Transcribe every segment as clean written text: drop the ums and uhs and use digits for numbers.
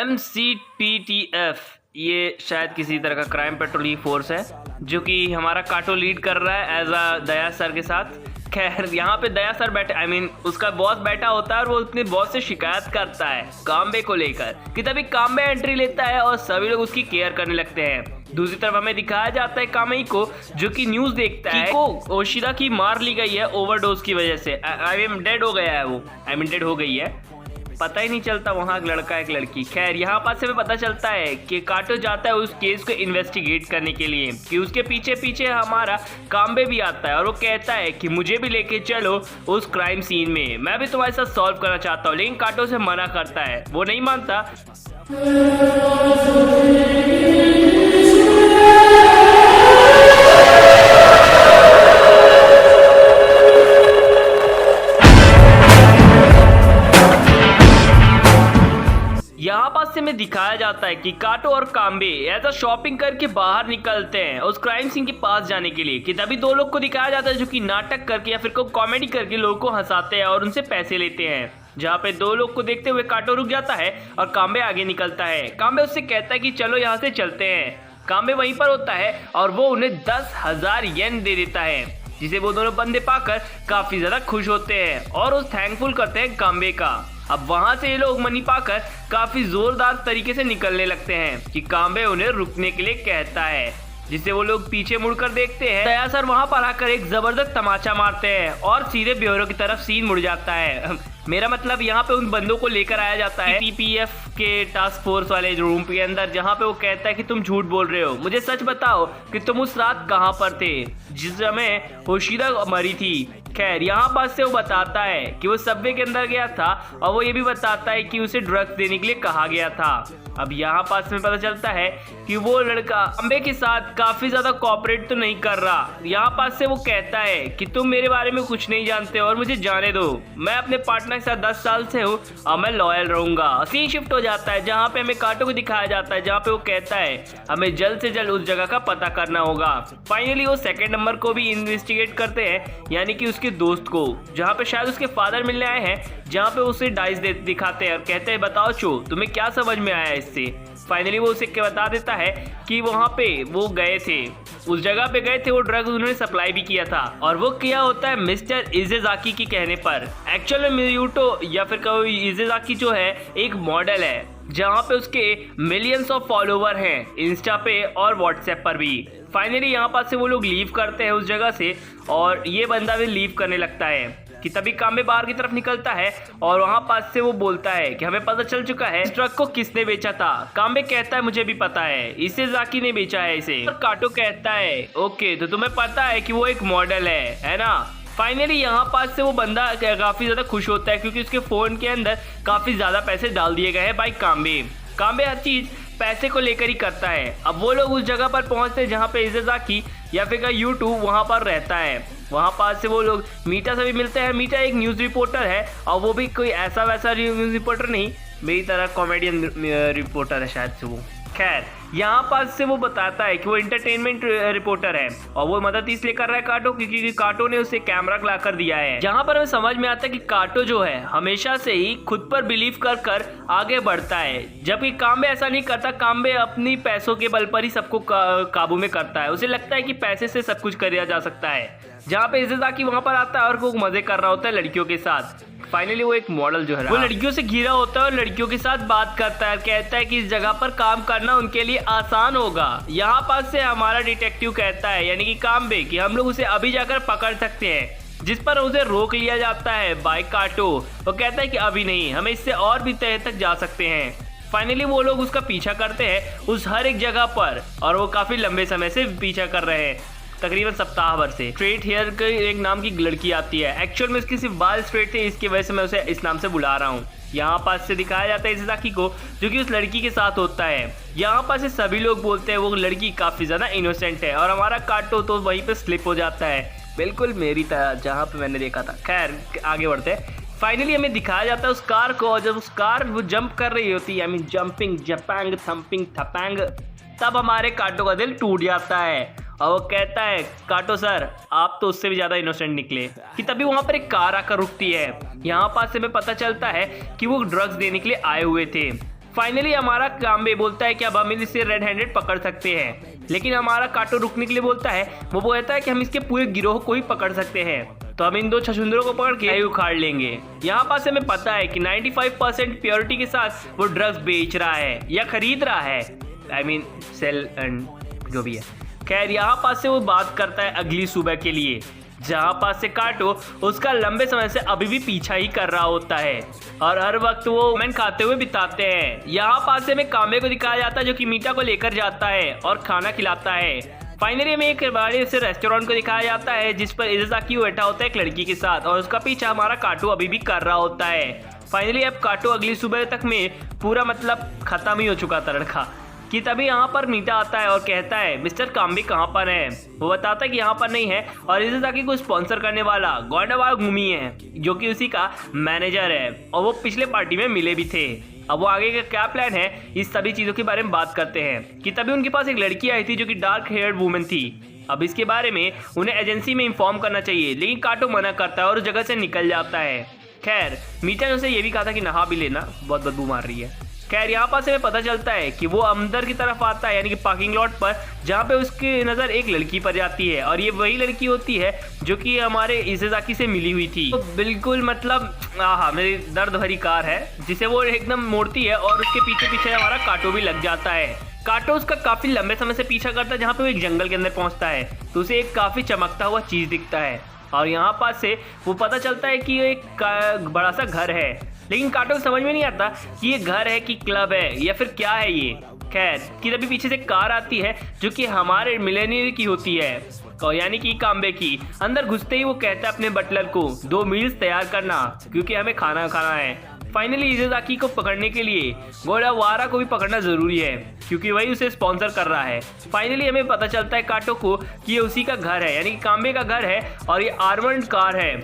MCPTF ये शायद किसी तरह का क्राइम पेट्रोलिंग फोर्स है जो कि हमारा काटो लीड कर रहा है एज अ दया सर के साथ। खैर यहाँ पे दया सर बैठे उसका बॉस बैठा होता है और वो अपने बॉस से शिकायत करता है काम्बे को लेकर कि तभी काम्बे एंट्री लेता है और सभी लोग उसकी केयर करने लगते हैं। दूसरी तरफ हमें दिखाया जाता है कामेई को जो कि न्यूज देखता है को ओशिदा की मार ली गई है ओवरडोज की वजह से। डेड हो गया है वो डेड हो गई है, पता ही नहीं चलता वहाँ एक लड़का एक लड़की। खैर यहाँ पास से हमें पता चलता है कि काटो जाता है उस केस को इन्वेस्टिगेट करने के लिए कि उसके पीछे पीछे हमारा काम्बे भी आता है और वो कहता है कि मुझे भी लेके चलो उस क्राइम सीन में, मैं भी तुम्हारे साथ सॉल्व करना चाहता हूँ। लेकिन काटो से मना करता है, वो नहीं मानता। यहाँ पास से हमें दिखाया जाता है कि काटो और काम्बे ऐसा शॉपिंग करके बाहर निकलते हैं उस क्राइम सीन के पास जाने के लिए कि तभी दो लोग को दिखाया जाता है जो कि नाटक करके या फिर को कॉमेडी करके लोगों को हंसाते हैं और उनसे पैसे लेते हैं। जहाँ पे दो लोग को देखते हुए काटो रुक जाता है और काम्बे आगे निकलता है। काम्बे उससे कहता है कि चलो यहाँ से चलते हैं। काम्बे वहीं पर होता है और वो उन्हें 10,000 येन दे देता है जिसे वो दोनों बंदे पाकर काफी ज्यादा खुश होते हैं और उस थैंकफुल करते हैं काम्बे का। अब वहां से ये लोग मनी पाकर काफी जोरदार तरीके से निकलने लगते हैं कि काम्बे उन्हें रुकने के लिए कहता है, जिससे वो लोग पीछे मुड़कर देखते हैं। दया सर वहां पर आकर एक जबरदस्त तमाचा मारते हैं और सीधे ब्यूरो की तरफ सीन मुड़ जाता है। मेरा मतलब यहाँ पे उन बंदों को लेकर आया जाता है TPF के टास्क फोर्स वाले रूम के अंदर, जहाँ पे वो कहता है कि तुम झूठ बोल रहे हो, मुझे सच बताओ कि तुम उस रात कहाँ पर थे जिस समय ओशिदा मरी थी। खैर यहाँ पास से वो बताता है कि वो सबवे के अंदर गया था और वो ये भी बताता है कि उसे ड्रग्स देने के लिए कहा गया था। अब यहाँ पास में पता चलता है कि वो लड़का काम्बे के साथ काफी ज्यादा कोऑपरेट तो नहीं कर रहा। यहाँ पास से वो कहता है कि तुम मेरे बारे में कुछ नहीं जानते और मुझे जाने दो, मैं अपने पार्टनर के साथ 10 साल से हूँ और मैं लॉयल रहूंगा। सीन शिफ्ट हो जाता है जहाँ पे हमें काटो को दिखाया जाता है, जहाँ पे वो कहता है हमें जल्द से जल्द उस जगह का पता करना होगा। फाइनली वो सेकेंड नंबर को भी इन्वेस्टिगेट करते हैं, यानी कि उसके दोस्त को, जहाँ पे शायद उसके फादर मिलने आए हैं, जहाँ पे उसे डाइस दिखाते हैं और कहते हैं बताओ चो तुम्हें क्या समझ में आया इससे। फाइनली वो उसे बता देता है कि वहाँ पे वो गए थे, उस जगह पे गए थे, वो ड्रग्स उन्होंने सप्लाई भी किया था और वो किया होता है मिस्टर इजेजाकी की कहने पर। एक्चुअल में मियूटो या फिर कोई इजेजाकी जो है एक मॉडल है जहाँ पे उसके मिलियंस ऑफ फॉलोवर हैं इंस्टा पे और व्हाट्सएप पर भी। फाइनली यहाँ पास से वो लोग लीव करते हैं उस जगह से और ये बंदा भी लीव करने लगता है कि तभी काम्बे बाहर की तरफ निकलता है और वहाँ पास से वो बोलता है कि हमें पता चल चुका है इस ट्रक को किसने बेचा था। काम्बे कहता है मुझे भी पता है, इसे जाकी ने बेचा है इसे। और काटो कहता है ओके तो तुम्हें पता है कि वो एक मॉडल है ना। फाइनली यहाँ पास से वो बंदा काफी ज्यादा खुश होता है क्योंकि उसके फोन के अंदर काफी ज्यादा पैसे डाल दिए गए हैं बाई काम्बे। काम्बे हर चीज पैसे को लेकर ही करता है। अब वो लोग उस जगह पर पहुंचते हैं जहाँ पे इजेजाकी या फिर यूट्यूब वहाँ पर रहता है। वहाँ पास से वो लोग मीटा से भी मिलते हैं। मीटा एक न्यूज़ रिपोर्टर है और वो भी कोई ऐसा वैसा न्यूज़ रिपोर्टर नहीं, मेरी तरह कॉमेडियन रिपोर्टर है शायद से वो। खैर यहाँ पास से वो बताता है कि वो एंटरटेनमेंट रिपोर्टर है और वो मदद इसलिए कर रहा है काटो क्योंकि काटो ने उसे कैमरा ला कर दिया है। जहाँ पर हमें समझ में आता है कि काटो जो है हमेशा से ही खुद पर बिलीव कर आगे बढ़ता है, जबकि काम्बे ऐसा नहीं करता। काम्बे अपनी पैसों के बल पर ही सबको काबू में करता है। उसे लगता है कि पैसे से सब कुछ किया जा सकता है। जहाँ पे इजेजाकी वहाँ पर आता है और वो मजे कर रहा होता है लड़कियों के साथ। फाइनली वो एक मॉडल जो है वो लड़कियों से घिरा होता है और लड़कियों के साथ बात करता है, कहता है कि इस जगह पर काम करना उनके लिए आसान होगा। यहाँ पास से हमारा डिटेक्टिव कहता है यानी कि काम्बे कि हम लोग उसे अभी जाकर पकड़ सकते हैं, जिस पर उसे रोक लिया जाता है बाय काटो। वो कहता है कि अभी नहीं, हमें इससे और भी तह तक जा सकते हैं। फाइनली वो लोग उसका पीछा करते हैं उस हर एक जगह पर और वो काफी लंबे समय से पीछा कर रहे हैं, तकरीबन सप्ताह भर से। स्ट्रेट हेयर की एक नाम की लड़की आती है, एक्चुअल में उसके सिर्फ बाल स्ट्रेट थे, इसकी वजह से मैं उसे इस नाम से बुला रहा हूँ। यहाँ पास से दिखाया जाता है इजेजाकी को जो कि उस लड़की के साथ होता है। यहाँ पास से सभी लोग बोलते हैं वो लड़की काफी ज्यादा इनोसेंट है और हमारा काटो तो वहीं पे स्लिप हो जाता है, बिल्कुल मेरी तरह जहाँ पे मैंने देखा था। खैर आगे बढ़ते हैं। फाइनली हमें दिखाया जाता है उस कार को और जब उस कार वो जंप कर रही होती है, जंपिंग जपैंग थम्पिंग थपैंग, तब हमारे काटो का दिल टूट जाता है और वो कहता है काटो सर आप तो उससे भी ज्यादा इनोसेंट निकले। कि तभी वहां पर एक कार आकर रुकती है। यहाँ पास से हमें पता चलता है कि वो ड्रग्स देने के लिए आए हुए थे। फाइनली हमारा काम्बे बोलता है कि अब हम इसे रेड हैंडेड पकड़ सकते हैं, लेकिन हमारा काटो रुकने के लिए बोलता है। वो कहता है कि हम इसके पूरे गिरोह को ही पकड़ सकते हैं, तो हम इन 2 छछुंदरों को पकड़ के उखाड़ लेंगे। यहाँ पास हमें पता है कि 95% प्योरिटी के साथ वो ड्रग्स बेच रहा है या खरीद रहा है, आई मीन सेल एंड जो भी है। खैर यहाँ पास से वो बात करता है अगली सुबह के लिए, जहाँ पास से काटो उसका लंबे समय से अभी भी पीछा ही कर रहा होता है और हर वक्त वो मैन खाते हुए बिताते हैं। यहाँ पास से हमें काम्बे को दिखाया जाता है जो कि मीटा को लेकर जाता है और खाना खिलाता है। फाइनली हमें एक बड़े से रेस्टोरेंट को दिखाया जाता है जिस पर इज़ाकी बैठा होता है एक लड़की के साथ और उसका पीछा हमारा काटो अभी भी कर रहा होता है। फाइनली अब काटो अगली सुबह तक में पूरा मतलब खत्म ही हो चुका था लड़का, कि तभी यहाँ पर मीटा आता है और कहता है मिस्टर काम्बे कहाँ पर है। वो बताता है कि यहाँ पर नहीं है और इज़ाकी को स्पॉन्सर करने वाला गोंडावा गुमी है जो कि उसी का मैनेजर है और वो पिछले पार्टी में मिले भी थे। अब वो आगे का क्या प्लान है इस सभी चीज़ों के बारे में बात करते हैं कि तभी उनके पास एक लड़की आई थी जो कि डार्क हेयर्ड वुमन थी। अब इसके बारे में उन्हें एजेंसी में इन्फॉर्म करना चाहिए, लेकिन काटो मना करता है और उस जगह से निकल जाता है। खैर मीटा ने उसे ये भी कहा था कि नहा भी लेना, बहुत बदबू मार रही है। खैर यहाँ पास हमें पता चलता है कि वो अंदर की तरफ आता है यानी कि पार्किंग लॉट पर, जहाँ पे उसकी नज़र एक लड़की पर जाती है और ये वही लड़की होती है जो कि हमारे इज़ाकी से मिली हुई थी। तो बिल्कुल मतलब मेरी दर्द भरी कार है जिसे वो एकदम मोड़ती है और उसके पीछे पीछे हमारा काटो भी लग जाता है। काटो उसका काफ़ी लंबे समय से पीछा करता है, जहाँ पे वो एक जंगल के अंदर पहुँचता है तो उसे एक काफ़ी चमकता हुआ चीज़ दिखता है और यहाँ पास से वो पता चलता है कि एक बड़ा सा घर है, लेकिन काटो को समझ में नहीं आता कि ये घर है कि क्लब है या फिर क्या है ये। खैर कि तभी पीछे से कार आती है जो कि हमारे मिलेनियर की होती है और यानी कि काम्बे की। अंदर घुसते ही वो कहता है अपने बटलर को 2 मील्स तैयार करना क्योंकि हमें खाना खाना है। फाइनली इज़ाकी को पकड़ने के लिए गोडावारा को भी पकड़ना जरूरी है क्योंकि वही उसे स्पॉन्सर कर रहा है। फाइनली हमें पता चलता है काटो को कि ये उसी का घर है यानी कि काम्बे का घर है और ये आर्मर्ड कार है,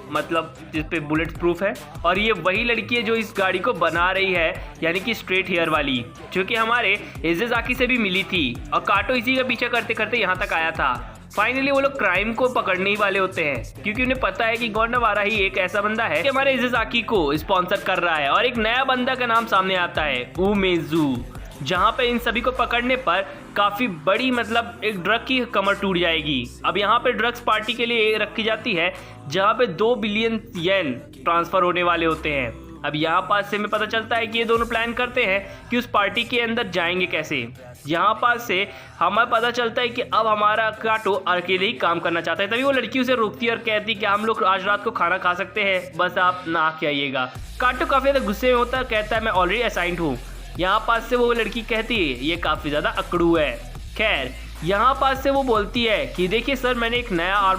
मतलब जिस पे बुलेट प्रूफ है और ये वही लड़की है जो इस गाड़ी को बना रही है यानी कि स्ट्रेट हेयर वाली, जो कि हमारे इज़ाकी से भी मिली थी और काटो इसी का पीछा करते करते यहाँ तक आया था। फाइनली वो लोग क्राइम को पकड़ने ही वाले होते हैं क्योंकि उन्हें पता है कि गोंडावारा ही एक ऐसा बंदा है कि हमारे इज़ाकी को स्पॉन्सर कर रहा है और एक नया बंदा का नाम सामने आता है उमेजू, जहाँ पे इन सभी को पकड़ने पर काफ़ी बड़ी मतलब एक ड्रग की कमर टूट जाएगी। अब यहाँ पे ड्रग्स पार्टी के लिए रखी जाती है जहाँ पे 2 बिलियन येन ट्रांसफ़र होने वाले होते हैं। अब यहाँ पास से हमें पता चलता है कि ये दोनों प्लान करते हैं कि उस पार्टी के अंदर जाएंगे कैसे। यहाँ पास से हमें पता चलता है कि अब हमारा काटो अकेले ही काम करना चाहता है। तभी वो लड़की उसे रोकती है और कहती है कि हम लोग आज रात को खाना खा सकते हैं, बस आप ना के आइएगा। काटो काफ़ी ज़्यादा गुस्से में होता है, कहता है मैं ऑलरेडी असाइंड हूँ। यहाँ पास से वो लड़की कहती है ये काफ़ी ज़्यादा अकड़ू है। खैर यहाँ पास से वो बोलती है कि देखिए सर मैंने एक नया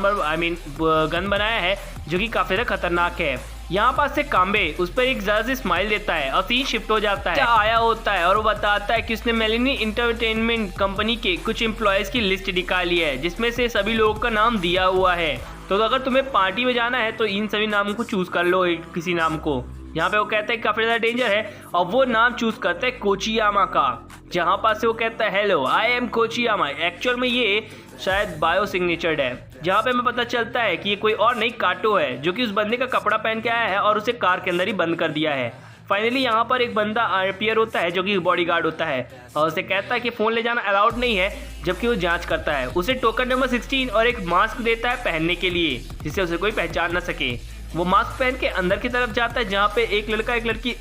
गन बनाया है जो कि काफ़ी ज़्यादा खतरनाक है। यहाँ पास से काम्बे उस पर एक ज़रा सी स्माइल देता है और सीन शिफ्ट हो जाता है। आया होता है और वो बताता है कि उसने मेलिनी इंटरटेनमेंट कंपनी के कुछ एम्प्लॉयज़ की लिस्ट निकाली है जिसमें से सभी लोगों का नाम दिया हुआ है, तो अगर तुम्हें पार्टी में जाना है तो इन सभी नामों को चूज़ कर लो किसी नाम को। यहाँ पे वो कहता है काफ़ी ज़्यादा डेंजर है और वो नाम चूज़ करता है कोचियामा का, जहाँ पास से वो कहता है हेलो आई एम कोचियामा। एक्चुअल में ये शायद बायो सिग्नेचर्ड है, जहाँ पे हमें पता चलता है कि ये कोई और नहीं काटो है जो कि उस बंदे का कपड़ा पहन के आया है और उसे कार के अंदर ही बंद कर दिया है। फाइनली यहाँ पर एक बंदा अपीयर होता है जो कि बॉडीगार्ड होता है और उसे कहता है कि फ़ोन ले जाना अलाउड नहीं है, जबकि वो जांच करता है। उसे टोकन नंबर 16 और एक मास्क देता है पहनने के लिए जिससे उसे कोई पहचान ना सके। वो मास्क पहन के अंदर की तरफ जाता है जहाँ पे एक लड़का एक लड़की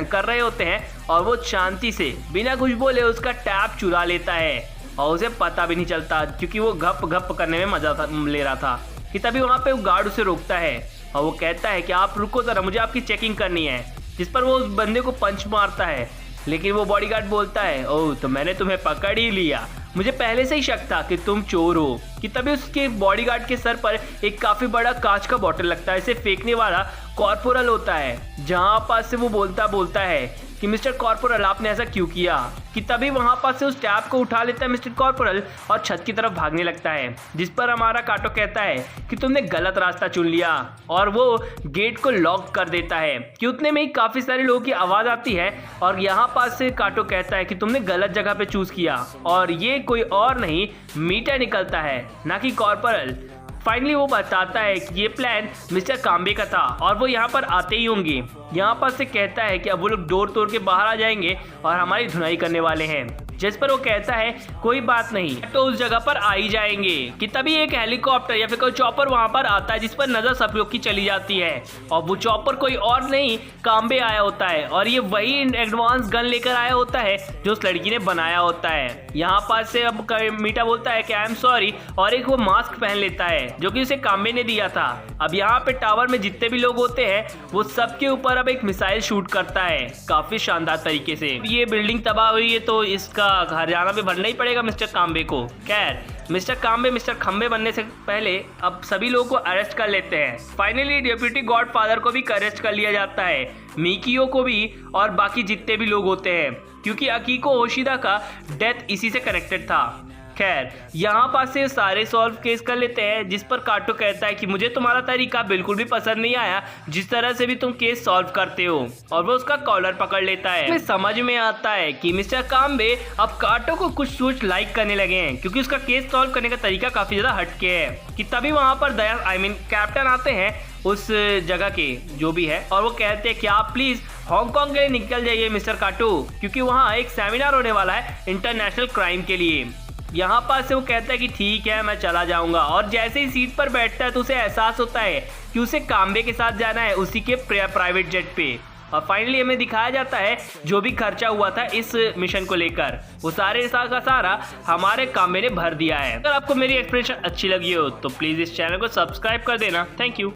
कर रहे होते हैं और वो शांति से बिना कुछ बोले उसका टैप चुरा लेता है और उसे पता भी नहीं चलता क्योंकि वो गप गप करने में मजा ले रहा था। कि तभी वहाँ पे वो गार्ड उसे रोकता है और वो कहता है कि आप रुको ज़रा, मुझे आपकी चेकिंग करनी है, जिस पर वो उस बंदे को पंच मारता है। लेकिन वो बॉडीगार्ड बोलता है ओह तो मैंने तुम्हें पकड़ ही लिया, मुझे पहले से ही शक था कि तुम चोर हो। कि तभी उसके बॉडीगार्ड के सर पर एक काफ़ी बड़ा कांच का बॉटल लगता है, इसे फेंकने वाला कॉर्पोरल होता है, जहाँ पास से वो बोलता है कि मिस्टर कॉर्पोरल आपने ऐसा क्यों किया। कि तभी वहाँ पास से उस टैप को उठा लेता है मिस्टर कॉर्पोरल और छत की तरफ भागने लगता है, जिस पर हमारा काटो कहता है कि तुमने गलत रास्ता चुन लिया और वो गेट को लॉक कर देता है। कि उतने में ही काफ़ी सारे लोगों की आवाज़ आती है और यहाँ पास से काटो कहता है कि तुमने गलत जगह पे चूज़ किया और ये कोई और नहीं मीटा निकलता है, ना कि कॉर्पोरल। फाइनली वो बताता है कि ये प्लान मिस्टर काम्बे का था और वो यहाँ पर आते ही होंगे। यहाँ पर से कहता है कि अब वो लोग डोर तोड़ के बाहर आ जाएंगे और हमारी धुनाई करने वाले हैं, जिस पर वो कहता है कोई बात नहीं, तो उस जगह पर आ ही जाएंगे कि तभी एक हेलीकॉप्टर या फिर कोई चॉपर वहां पर आता है, जिस पर नजर सब लोग की चली जाती है और वो चॉपर कोई और नहीं काम्बे आया होता है और ये वही एडवांस गन लेकर आया होता है जो उस लड़की ने बनाया होता है। यहाँ पर से अब मीटा बोलता है कि आई एम सॉरी और एक वो मास्क पहन लेता है जो कि उसे काम्बे ने दिया था। अब यहाँ पे टावर में जितने भी लोग होते हैं वो सबके ऊपर अब एक मिसाइल शूट करता है काफी शानदार तरीके से। ये बिल्डिंग तबाह हुई है तो इसका हरियाणा में भरना ही पड़ेगा मिस्टर काम्बे को। खैर मिस्टर काम्बे मिस्टर खंबे बनने से पहले अब सभी लोगों को अरेस्ट कर लेते हैं। फाइनली डेप्यूटी गॉडफादर को भी अरेस्ट कर लिया जाता है, मिकियो को भी और बाकी जितने भी लोग होते हैं, क्योंकि अकीको होशिदा का डेथ इसी से कनेक्टेड था। खैर यहाँ पास से सारे सॉल्व केस कर लेते हैं, जिस पर काटो कहता है कि मुझे तुम्हारा तरीका बिल्कुल भी पसंद नहीं आया, जिस तरह से भी तुम केस सॉल्व करते हो, और वो उसका कॉलर पकड़ लेता है। हमें समझ में आता है कि मिस्टर काम्बे अब काटो को कुछ सोच लाइक करने लगे हैं, क्योंकि उसका केस सॉल्व करने का तरीका काफी ज्यादा हटके है। कि तभी वहां पर दया कैप्टन आते हैं उस जगह के जो भी है, और वो कहते हैं कि आप प्लीज हांगकांग के लिए निकल जाइए मिस्टर काटो, क्योंकि वहाँ एक सेमिनार होने वाला है इंटरनेशनल क्राइम के लिए। यहाँ पर से वो कहता है कि ठीक है मैं चला जाऊंगा, और जैसे ही सीट पर बैठता है तो उसे एहसास होता है कि उसे काम्बे के साथ जाना है उसी के प्राइवेट जेट पे। और फाइनली हमें दिखाया जाता है जो भी खर्चा हुआ था इस मिशन को लेकर, वो सारे का सारा हमारे काम्बे ने भर दिया है। अगर आपको मेरी एक्सप्लेनेशन अच्छी लगी हो तो प्लीज इस चैनल को सब्सक्राइब कर देना। Thank you.